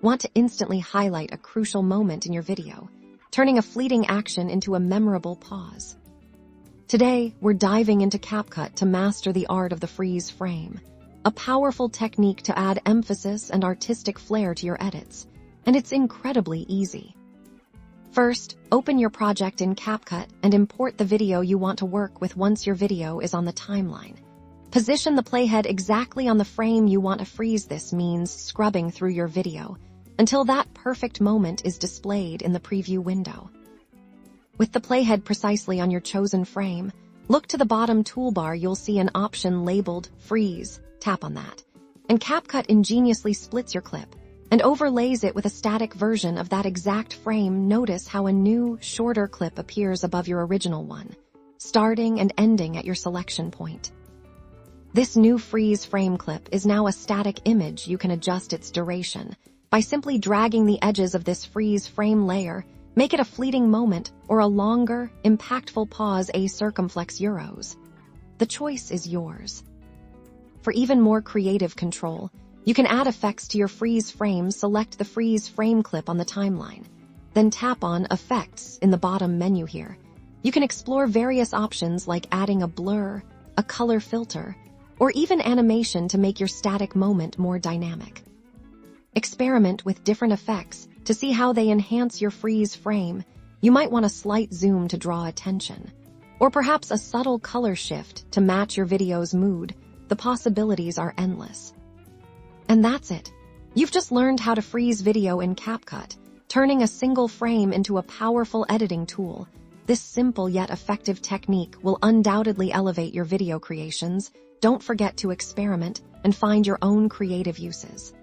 want to instantly highlight a crucial moment in your video, turning a fleeting action into a memorable pause. Today, we're diving into CapCut to master the art of the freeze frame, a powerful technique to add emphasis and artistic flair to your edits, and it's incredibly easy. First, open your project in CapCut and import the video you want to work with once your video is on the timeline. Position the playhead exactly on the frame you want to freeze. This means scrubbing through your video until that perfect moment is displayed in the preview window. With the playhead precisely on your chosen frame, look to the bottom toolbar. You'll see an option labeled Freeze. Tap on that, and CapCut ingeniously splits your clip and overlays it with a static version of that exact frame. Notice how a new, shorter clip appears above your original one, starting and ending at your selection point. This new freeze frame clip is now a static image. You can adjust its duration by simply dragging the edges of this freeze frame layer. Make it a fleeting moment or a longer, impactful pause. A circumflex euros. The choice is yours. For even more creative control, you can add effects to your freeze frame. Select the freeze frame clip on the timeline, then tap on Effects in the bottom menu here. You can explore various options like adding a blur, a color filter, or even animation to make your static moment more dynamic. Experiment with different effects to see how they enhance your freeze frame. You might want a slight zoom to draw attention, or perhaps a subtle color shift to match your video's mood. The possibilities are endless. And that's it. You've just learned how to freeze video in CapCut, turning a single frame into a powerful editing tool. This simple yet effective technique will undoubtedly elevate your video creations. Don't forget to experiment and find your own creative uses.